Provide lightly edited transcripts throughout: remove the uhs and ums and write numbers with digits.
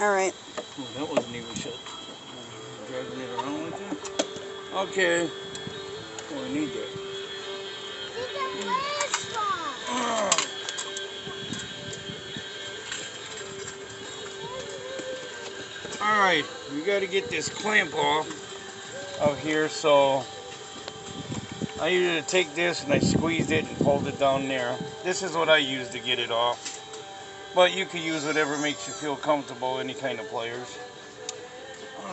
Alright. Oh, that wasn't even shut. Driving it around like that? Okay. Oh, I need that. Alright, we got to get this clamp off of here, so I usually take this and I squeezed it and pulled it down there. This is what I use to get it off. But you can use whatever makes you feel comfortable, any kind of pliers.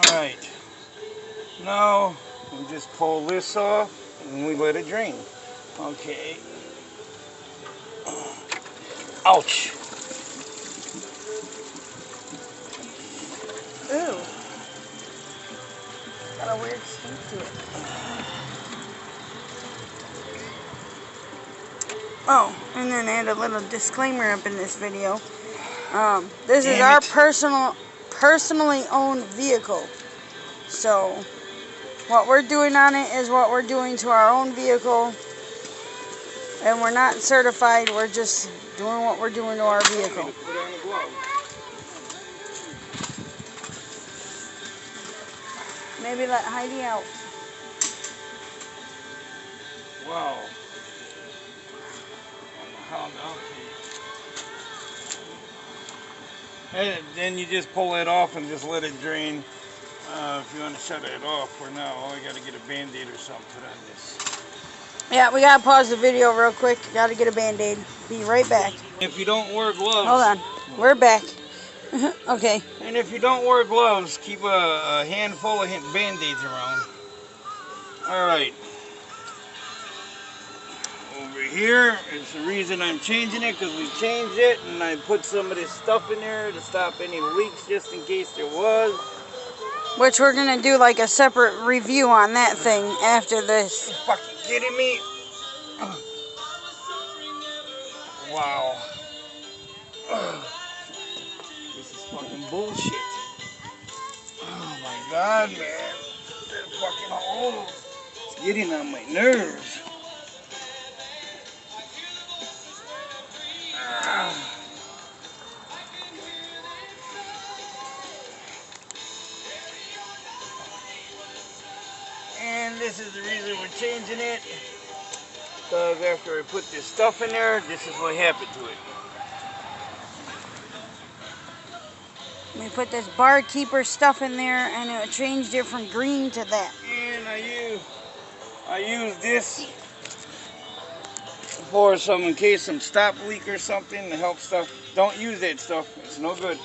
Alright, now we just pull this off and we let it drain. Okay. Ouch. Ooh. Got a weird stink to it. Oh, and then I had a little disclaimer up in this video. This is our personally owned vehicle. So, what we're doing on it is what we're doing to our own vehicle. And we're not certified, we're just doing what we're doing to our vehicle. Maybe let Heidi out. Wow. And then you just pull it off and just let it drain. If you want to shut it off for now, I got to get a band-aid or something put on this. Yeah, we got to pause the video real quick. Got to get a band-aid. Be right back. If you don't wear gloves... Hold on. We're back. Okay. And if you don't wear gloves, keep a handful of band-aids around. Alright. Over here is the reason I'm changing it, because we changed it, and I put some of this stuff in there to stop any leaks just in case there was. Which we're going to do like a separate review on that thing after this. Are you fucking kidding me? Wow. This is fucking bullshit. Oh my god, man. That fucking hole. It's getting on my nerves. And this is the reason we're changing it. Because after I put this stuff in there, this is what happened to it. We put this barkeeper stuff in there and it changed it from green to that. And I use this for some, in case some stop leak or something to help stuff. Don't use that stuff, it's no good.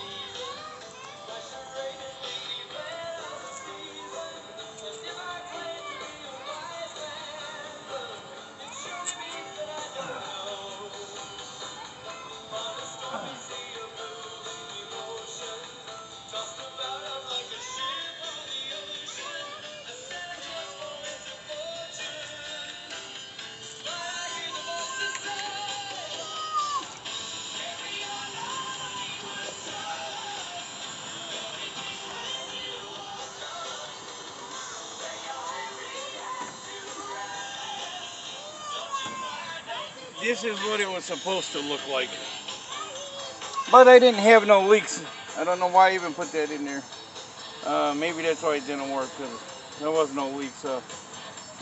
This is what it was supposed to look like. But I didn't have no leaks. I don't know why I even put that in there. Maybe that's why it didn't work, because there was no leaks.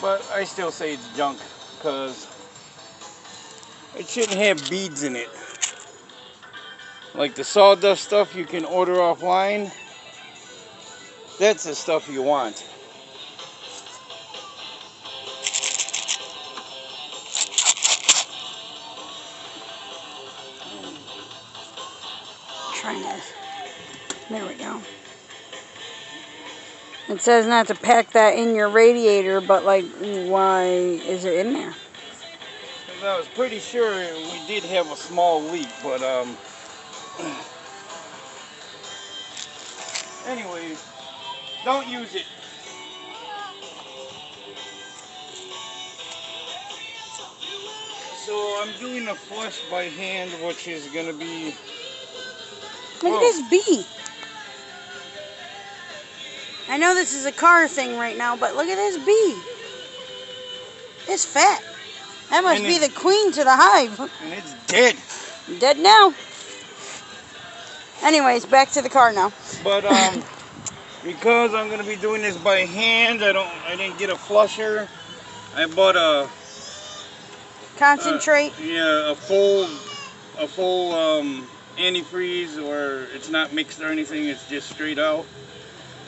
But I still say it's junk, because it shouldn't have beads in it. Like the sawdust stuff you can order offline. That's the stuff you want. There we go. It says not to pack that in your radiator, but like, why is it in there? Because I was pretty sure we did have a small leak, but anyway, don't use it. So I'm doing a flush by hand, which is going to be... Look at this bee. I know this is a car thing right now, but look at this bee. It's fat. That must be the queen to the hive. And it's dead. Dead now. Anyways, back to the car now. But because I'm gonna be doing this by hand, I didn't get a flusher. I bought a Concentrate. yeah, a full antifreeze, or it's not mixed or anything. It's just straight out.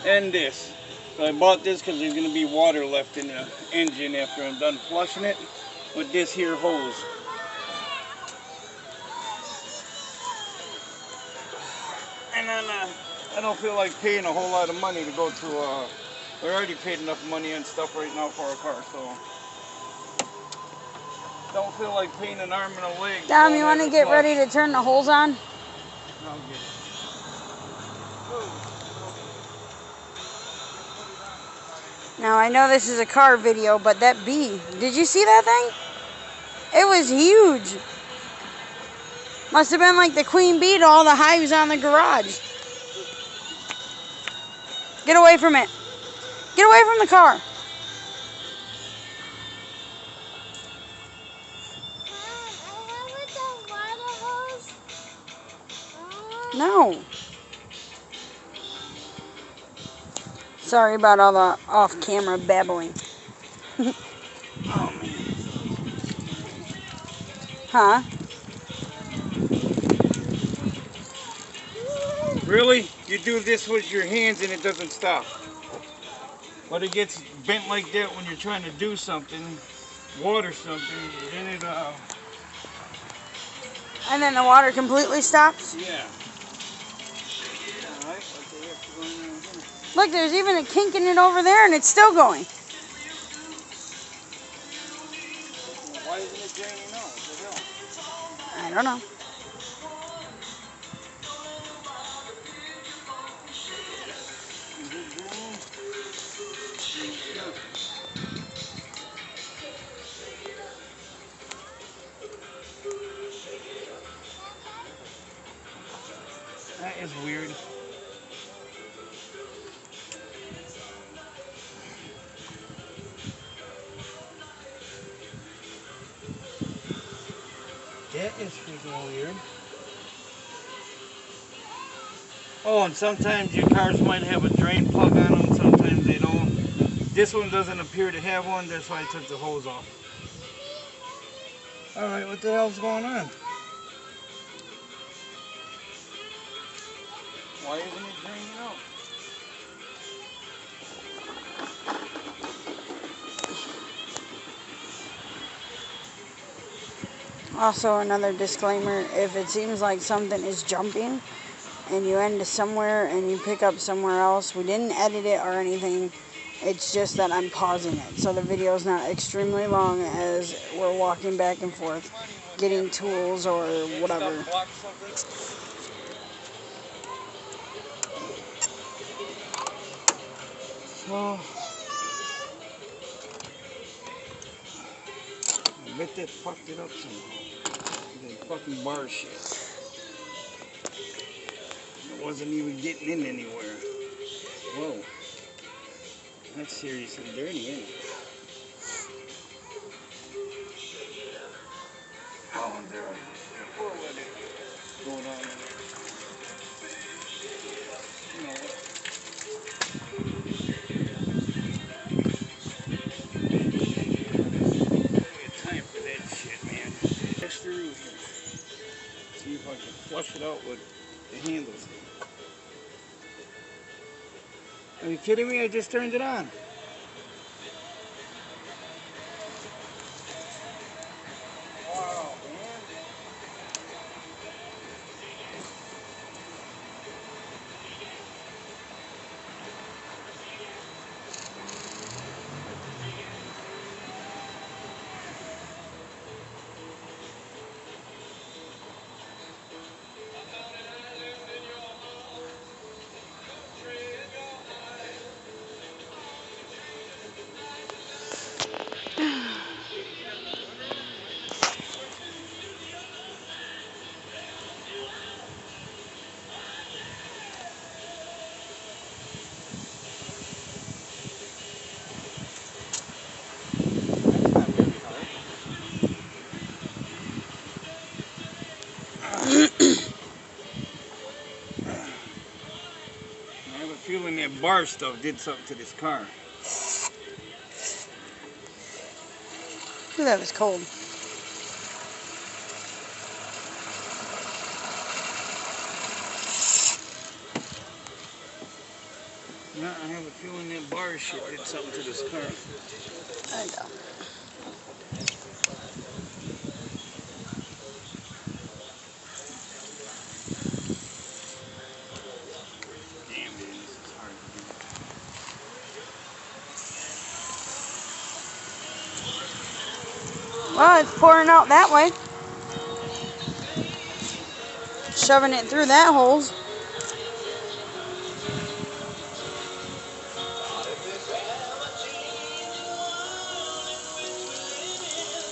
And this. So I bought this because there's gonna be water left in the engine after I'm done flushing it with this here hose. And then I don't feel like paying a whole lot of money to go to we already paid enough money and stuff right now for our car, so don't feel like paying an arm and a leg. Dom, you want to get ready to turn the holes on? I'll get it. Now, I know this is a car video, but that bee, did you see that thing? It was huge. Must have been like the queen bee to all the hives on the garage. Get away from it. Get away from the car. No. Sorry about all the off-camera babbling. Oh man. Huh? Really? You do this with your hands and it doesn't stop. But it gets bent like that when you're trying to do something, water something, then it And then the water completely stops? yeah. Alright, Look, there's even a kink in it over there and it's still going. why isn't it draining out? What the hell? I don't know. Is it draining? That is weird. That is freaking weird. Oh, and sometimes your cars might have a drain plug on them, sometimes they don't. This one doesn't appear to have one, that's why I took the hose off. Alright, what the hell's going on? Why isn't it draining out? Also, another disclaimer, if it seems like something is jumping and you end somewhere and you pick up somewhere else, we didn't edit it or anything. It's just that I'm pausing it. So the video is not extremely long as we're walking back and forth, getting tools or whatever. So, I bet that fucked it up somehow. That fucking bar shit. It wasn't even getting in anywhere. Whoa. That's seriously dirty, isn't it? Oh, there. We'll let it go down in there. You know what? Time for that shit, man. Push through here. See if I can flush it out with the handles. Are you kidding me? I just turned it on. Wow, man. feeling that bar stuff did something to this car. Ooh, that was cold. Yeah, I have a feeling that bar shit did something to this car. I know. Damn, man, this is hard to do. Well, it's pouring out that way. Shoving it through that holes.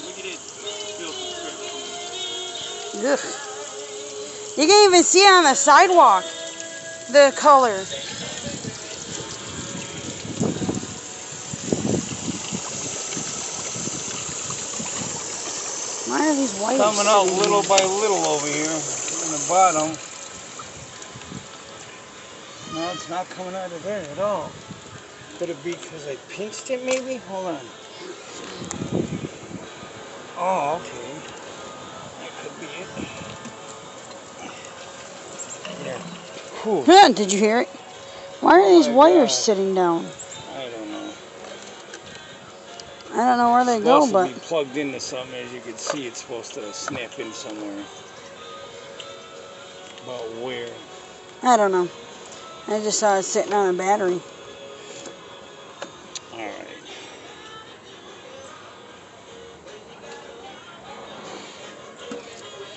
Look at it. Filthy crap. Ugh. You can even see on the sidewalk the color. Why are these wires Coming out sitting little here? by little over here in the bottom. No, it's not coming out of there at all. Could it be because I pinched it maybe? Hold on. Oh, okay. That could be it. There. Whew. Huh, did you hear it? Why are these my wires God. sitting down? I don't know. I don't know where they It's go, supposed but to be plugged into something. As you can see, it's supposed to snap in somewhere. But where? I don't know. I just saw it sitting on a battery. Alright.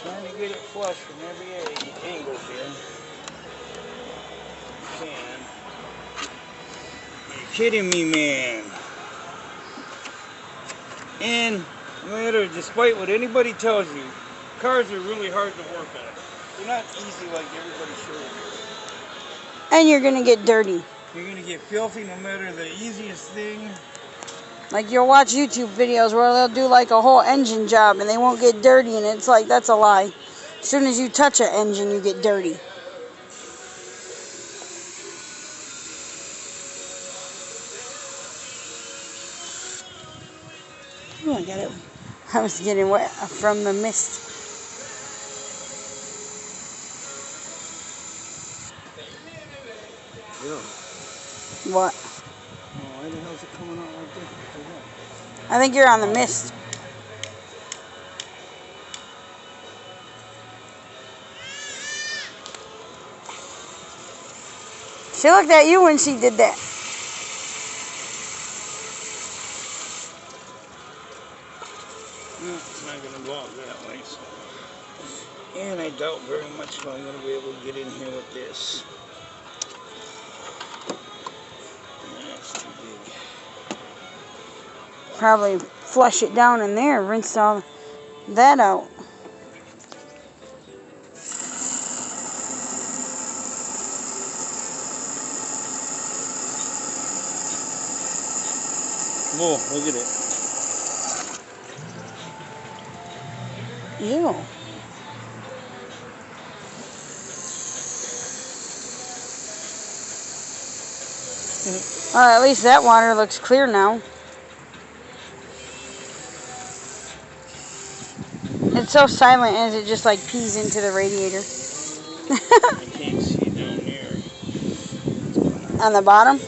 Trying to get it flush from every angle here. Can. You're kidding me, man. And no matter, despite what anybody tells you, cars are really hard to work on. They're not easy like everybody shows you. And you're going to get dirty. You're going to get filthy no matter the easiest thing. Like you'll watch YouTube videos where they'll do like a whole engine job and they won't get dirty, and it's like, that's a lie. As soon as you touch an engine, you get dirty. Oh, I got it. I was getting wet from the mist. Yeah. What? Oh, why the hell is it coming out like this? I think you're on the mist. She looked at you when she did that. No, it's not going to go out that way. So. And I doubt very much if I'm going to be able to get in here with this. That's too big. Probably flush it down in there, rinse all that out. Whoa, look at it. Ew. At least that water looks clear now. It's so silent as it just like pees into the radiator. I can't see down there. On the bottom?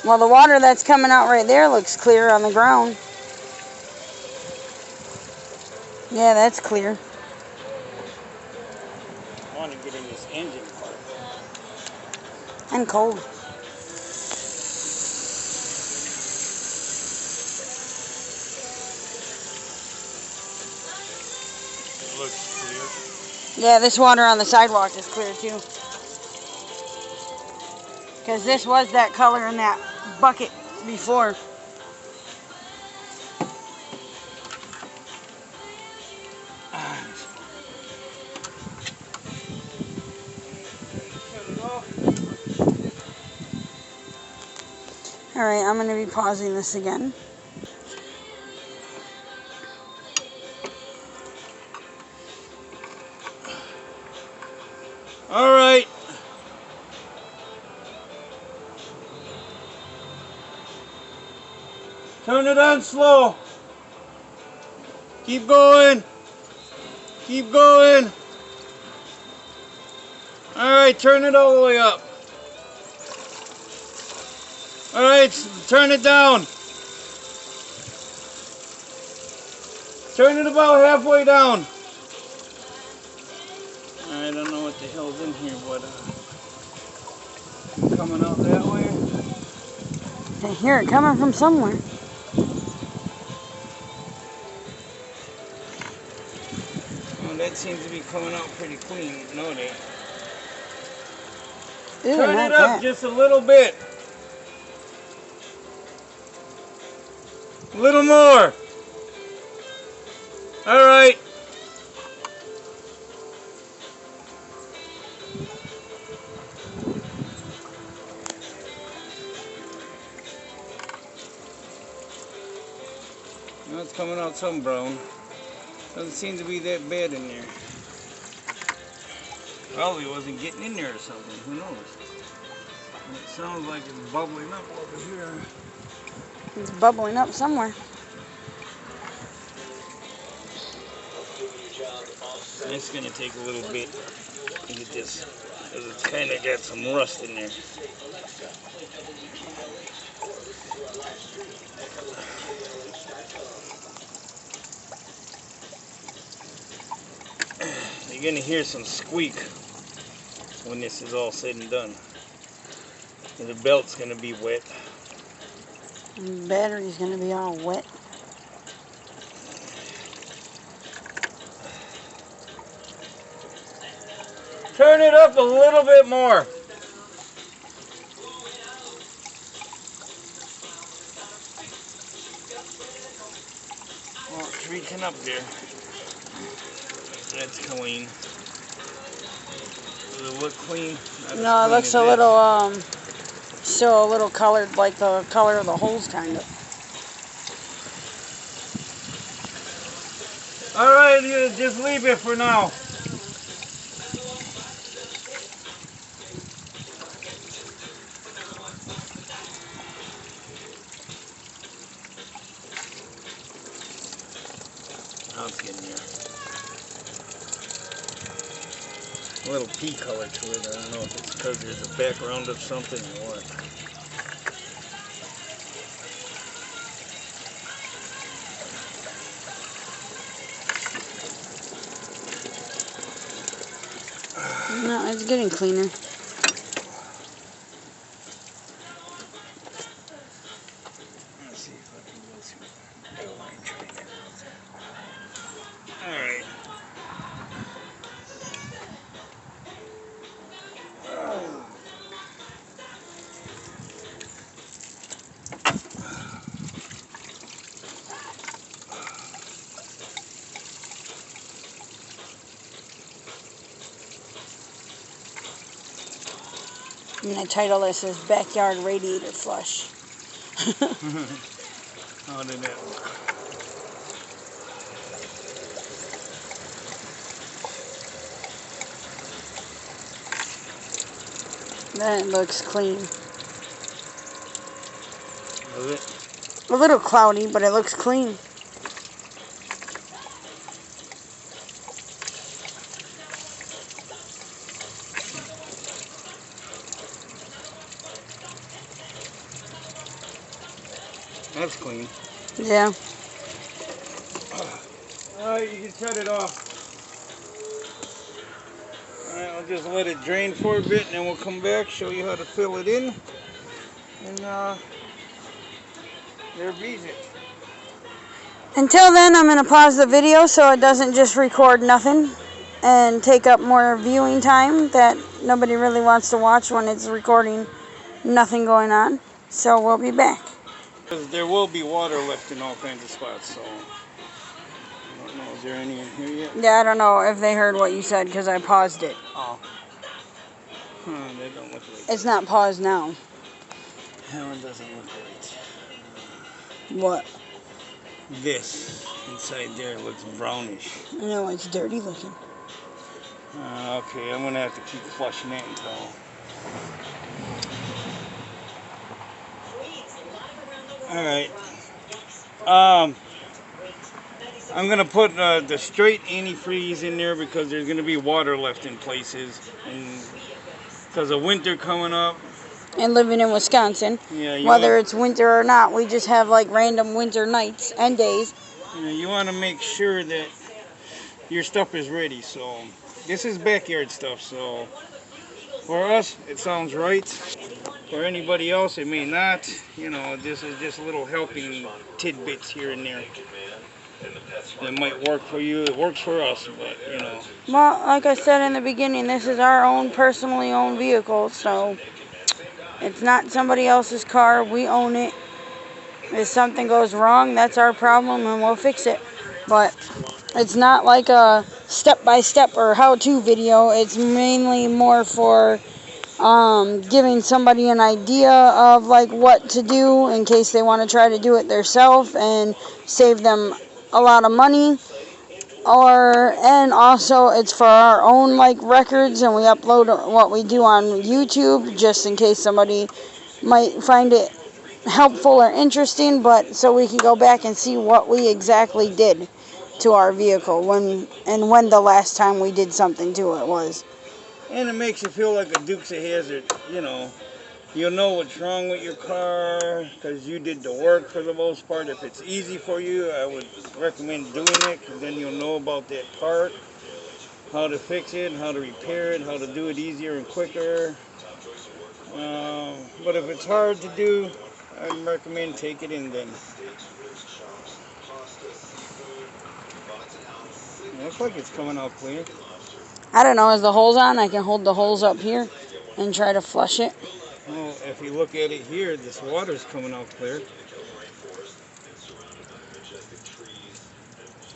Well, the water that's coming out right there looks clear on the ground. Yeah, that's clear. I want to get in this engine part. And cold. It looks clear. Yeah, this water on the sidewalk is clear too. Because this was that color in that bucket before. Alright, I'm going to be pausing this again. All right. Turn it on slow. Keep going. Keep going. Alright, turn it all the way up. Alright, turn it down. Turn it about halfway down. I don't know what the hell's in here, but coming out that way. I hear it coming from somewhere. Well, that seems to be coming out pretty clean. No, it ain't. Ew, Turn not it up that. just a little bit. A little more. Alright. Now it's coming out some brown. Doesn't seem to be that bad in there. Probably wasn't getting in there or something. Who knows? It sounds like it's bubbling up over here. It's bubbling up somewhere. It's going to take a little bit to get this, because it's kind of got some rust in there. You're going to hear some squeak when this is all said and done. And the belt's going to be wet. And the battery's going to be all wet. Turn it up a little bit more. Well, it's reaching up there. That's clean. Does it look clean? No, it looks a little, still a little colored, like the color of the holes, kind of. Alright, just leave it for now. Now it's getting there. A little pea color to it. I don't know if it's because there's a background of something or what. No, it's getting cleaner. Let's see if I can go through the line train. Alright. And the title this is Backyard Radiator Flush. How did that look? That looks clean. Was it? A little cloudy, but it looks clean. That's clean. Yeah. Alright, you can shut it off. Alright, I'll just let it drain for a bit and then we'll come back, show you how to fill it in. And there bees it. Until then, I'm going to pause the video so it doesn't just record nothing and take up more viewing time that nobody really wants to watch when it's recording nothing going on. So we'll be back. There will be water left in all kinds of spots, so I don't know, is there any in here yet? Yeah, I don't know if they heard what you said because I paused it. Oh. They don't look right. It's not paused now. That one doesn't look right. What? This inside there looks brownish. I know, it's dirty looking. Okay, I'm going to have to keep flushing that until... Alright. I'm gonna put the straight antifreeze in there because there's gonna be water left in places, and because of winter coming up. And living in Wisconsin, Yeah, whether it's winter or not, we just have like random winter nights and days. You want to make sure that your stuff is ready. So this is backyard stuff. So for us, it sounds right. For anybody else, it may not. You know, this is just little helping tidbits here and there that might work for you. It works for us, but you know. Well, like I said in the beginning, this is our own personally owned vehicle, so it's not somebody else's car. We own it. If something goes wrong, that's our problem and we'll fix it. But it's not like a step-by-step or how-to video. It's mainly more for giving somebody an idea of like what to do in case they want to try to do it themselves and save them a lot of money. And also it's for our own like records, and we upload what we do on YouTube just in case somebody might find it helpful or interesting, but so we can go back and see what we exactly did to our vehicle when the last time we did something to it was. And it makes you feel like a Dukes of Hazzard, you know. You'll know what's wrong with your car because you did the work for the most part. If it's easy for you, I would recommend doing it because then you'll know about that part, how to fix it, how to repair it, how to do it easier and quicker. But if it's hard to do, I'd recommend take it in then. It looks like it's coming out clear. I don't know, is the holes on? I can hold the holes up here and try to flush it. Well, if you look at it here, this water's coming out clear.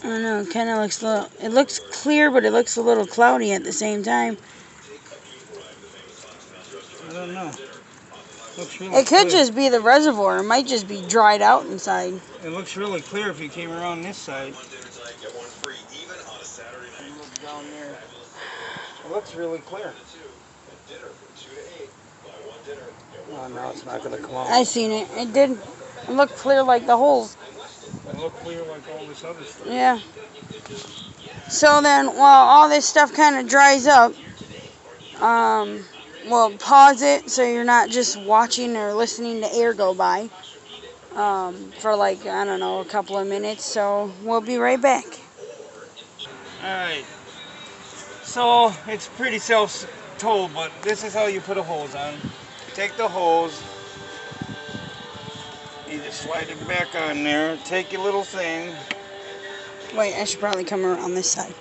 I don't know, it kind of looks it looks clear, but it looks a little cloudy at the same time. I don't know. It could just be the reservoir. It might just be dried out inside. It looks really clear if you came around this side. Look down there. It looks really clear. Oh, no, it's not going to come out. I seen it. It did. It looked clear like the holes. It looked clear like all this other stuff. Yeah. So then, while all this stuff kind of dries up, we'll pause it so you're not just watching or listening to air go by for like, I don't know, a couple of minutes. So we'll be right back. Alright. So it's pretty self-told, but this is how you put a hose on. Take the hose, you just slide it back on there, take your little thing. Wait, I should probably come around this side.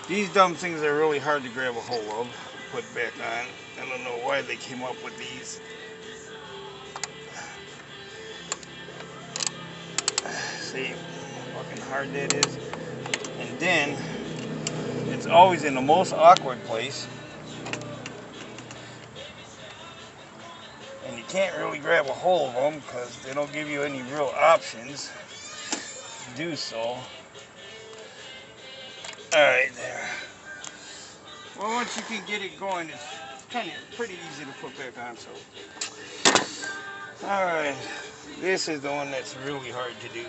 These dumb things are really hard to grab a hold of, put back on. I don't know why they came up with these. See how fucking hard that is? And then, it's always in the most awkward place. And you can't really grab a hold of them because they don't give you any real options to do so. Alright, there. Well, once you can get it going, it's kind of pretty easy to put back on. So, alright, this is the one that's really hard to do.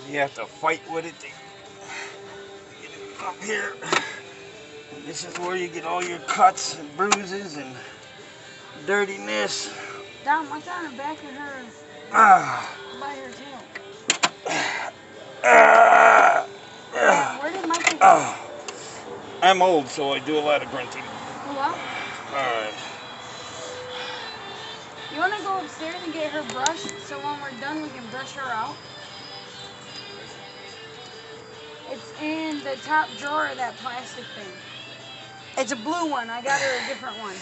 You have to fight with it to get it up here. And this is where you get all your cuts and bruises and dirtiness. Dom, what's on the back of her? By her tail. Where did Michael go? I'm old, so I do a lot of grunting. Hello? Alright. You want to go upstairs and get her brushed so when we're done we can brush her out? It's in the top drawer of that plastic thing. It's a blue one. I got her a different one.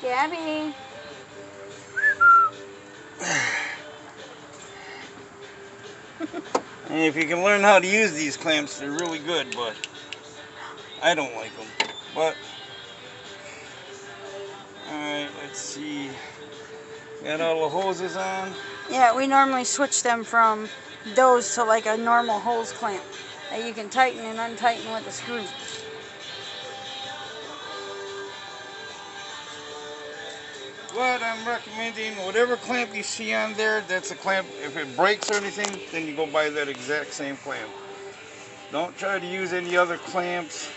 Gabby. And if you can learn how to use these clamps, they're really good, but I don't like them. But, alright, let's see. Got all the hoses on? Yeah, we normally switch them from those to like a normal hose clamp that you can tighten and untighten with a screw. But I'm recommending whatever clamp you see on there, that's a clamp. If it breaks or anything, then you go buy that exact same clamp. Don't try to use any other clamps,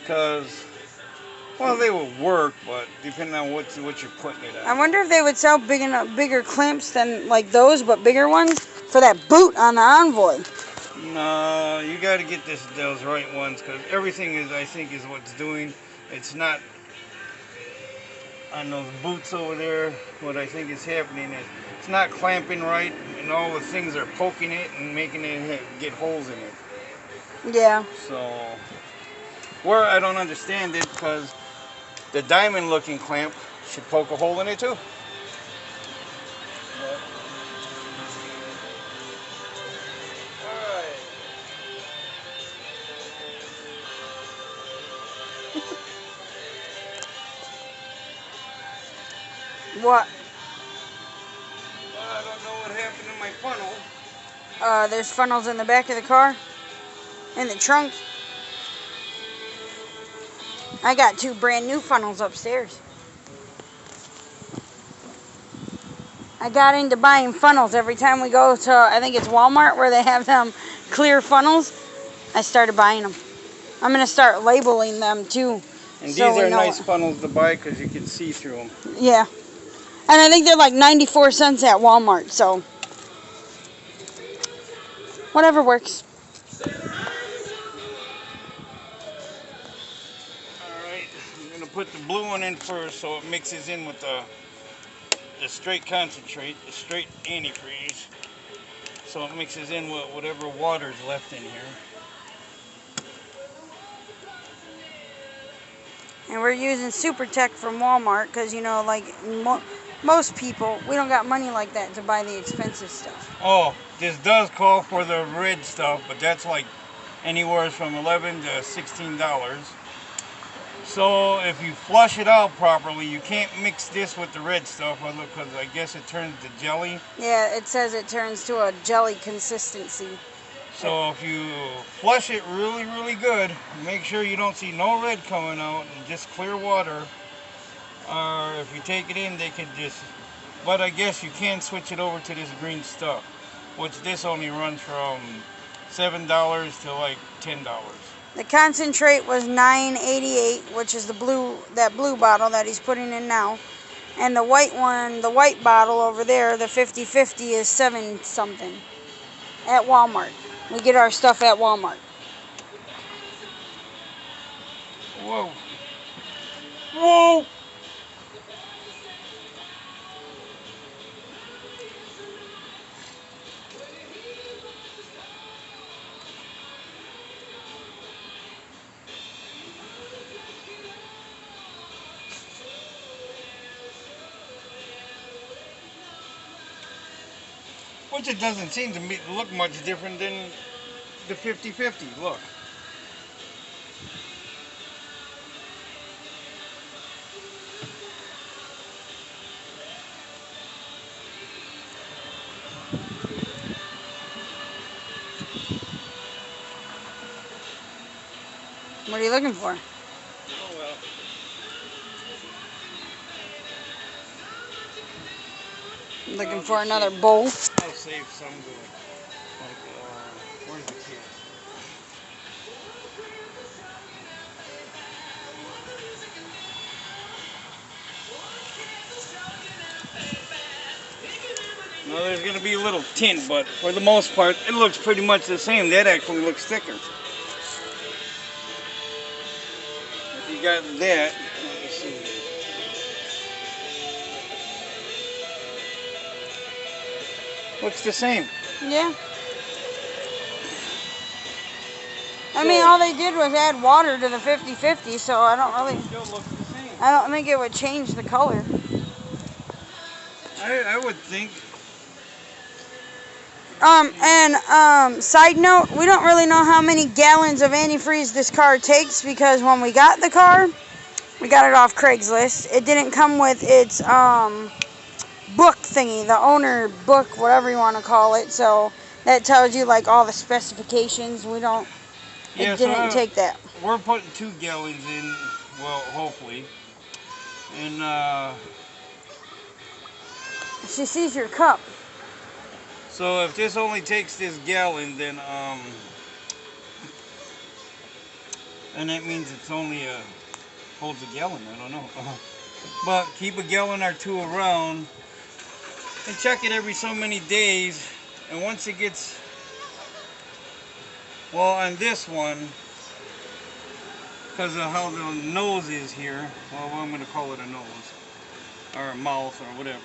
because, well, they will work, but depending on what you're putting it on. I wonder if they would sell bigger clamps than like those, but bigger ones for that boot on the Envoy. No, you got to get those right ones, because everything is, I think, is what's doing. It's not on those boots over there. What I think is happening is it's not clamping right, and all the things are poking it and making it get holes in it. Yeah. So, where I don't understand it, because the diamond looking clamp should poke a hole in it too. Alright. What? Well, I don't know what happened to my funnel. There's funnels in the back of the car, in the trunk. I got 2 brand new funnels upstairs. I got into buying funnels every time we go to, I think it's Walmart, where they have them clear funnels. I started buying them. I'm going to start labeling them too. And these are nice funnels to buy because you can see through them. Yeah. And I think they're like 94 cents at Walmart, so whatever works. Alright, I'm going to put the blue one in first so it mixes in with the straight concentrate, the straight antifreeze. So it mixes in with whatever water's left in here. And we're using Super Tech from Walmart because, you know, like most people, we don't got money like that to buy the expensive stuff. Oh, this does call for the red stuff, but that's like anywhere from $11 to $16. So if you flush it out properly, you can't mix this with the red stuff because I guess it turns to jelly. Yeah, it says it turns to a jelly consistency. So if you flush it really, really good, make sure you don't see no red coming out and just clear water. Or if you take it in, they can just, but I guess you can switch it over to this green stuff, which this only runs from $7 to like $10. The concentrate was $9.88, which is that blue bottle that he's putting in now. And the white one, the white bottle over there, the 50/50 is $7 something at Walmart. We get our stuff at Walmart. Whoa. Whoa! Which it doesn't seem to look much different than the 50/50. Look. What are you looking for? Oh well. Looking for another bowl? I'll save some to like, where's the kid? Now there's going to be a little tint, but for the most part, it looks pretty much the same. That actually looks thicker. If you got that, let me see. Looks the same. Yeah. I mean, all they did was add water to the 50/50, so I don't really. Still looks the same. I don't think it would change the color. I would think. Side note, we don't really know how many gallons of antifreeze this car takes because when we got the car, we got it off Craigslist. It didn't come with its book thingy, the owner book, whatever you want to call it. So that tells you like all the specifications. We don't. Yeah, It didn't take that. We're putting 2 gallons in. Well, hopefully. And She sees your cup. so if this only takes this gallon, then and that means it's only holds a gallon. I don't know. But keep a gallon or 2 around and check it every so many days. And once it gets, well, on this one, because of how the nose is here, well, I'm going to call it a nose or a mouth or whatever.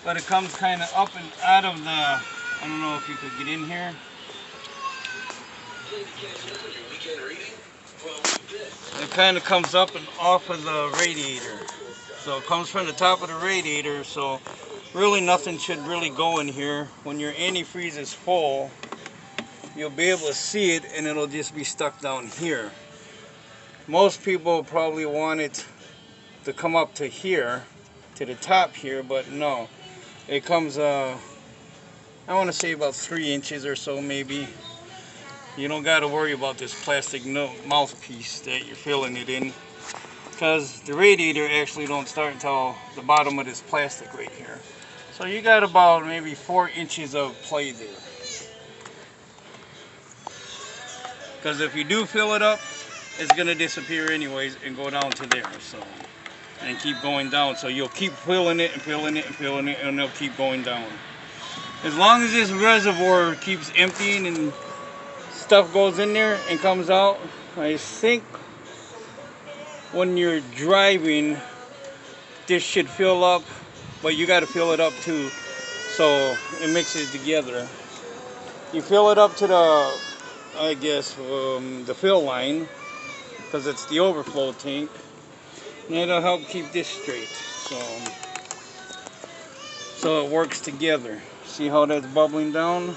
But it comes kind of up and out of the, I don't know if you could get in here. It kind of comes up and off of the radiator. So it comes from the top of the radiator, so really nothing should really go in here. When your antifreeze is full, you'll be able to see it and it'll just be stuck down here. Most people probably want it to come up to here, to the top here, but no. It comes, I want to say about 3 inches or so maybe. You don't got to worry about this plastic mouthpiece that you're filling it in, because the radiator actually don't start until the bottom of this plastic right here. So you got about maybe 4 inches of play there. Because if you do fill it up, it's going to disappear anyways and go down to there. So, and keep going down. So you'll keep filling it and filling it and filling it, and it'll keep going down. As long as this reservoir keeps emptying and stuff goes in there and comes out, I think when you're driving, this should fill up, but you got to fill it up too, so it mixes together. You fill it up to the, I guess, the fill line, because it's the overflow tank, and it'll help keep this straight, so it works together. See how that's bubbling down?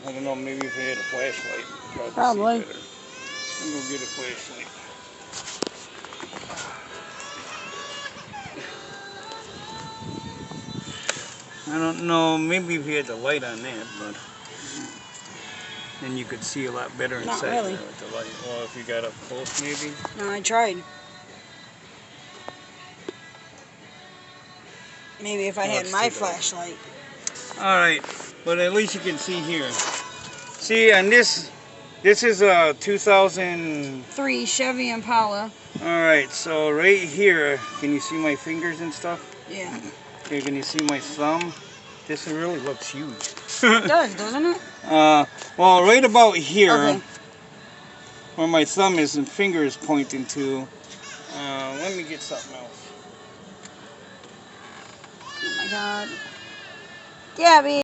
I don't know, maybe if I had a flashlight, Probably. see better. I'm gonna get a flashlight. I don't know, maybe if you had the light on that, but then you could see a lot better inside. Not really. There with the light. Well, if you got up close, maybe. No, I tried. Maybe if I had my flashlight. Alright, but at least you can see here. See, and this is a 2003 Chevy Impala. Alright, so right here, can you see my fingers and stuff? Yeah. Okay, can you see my thumb? This really looks huge. It does, doesn't it? Well, right about here, okay, where my thumb is and finger is pointing to, let me get something else. Oh my God. Gabby.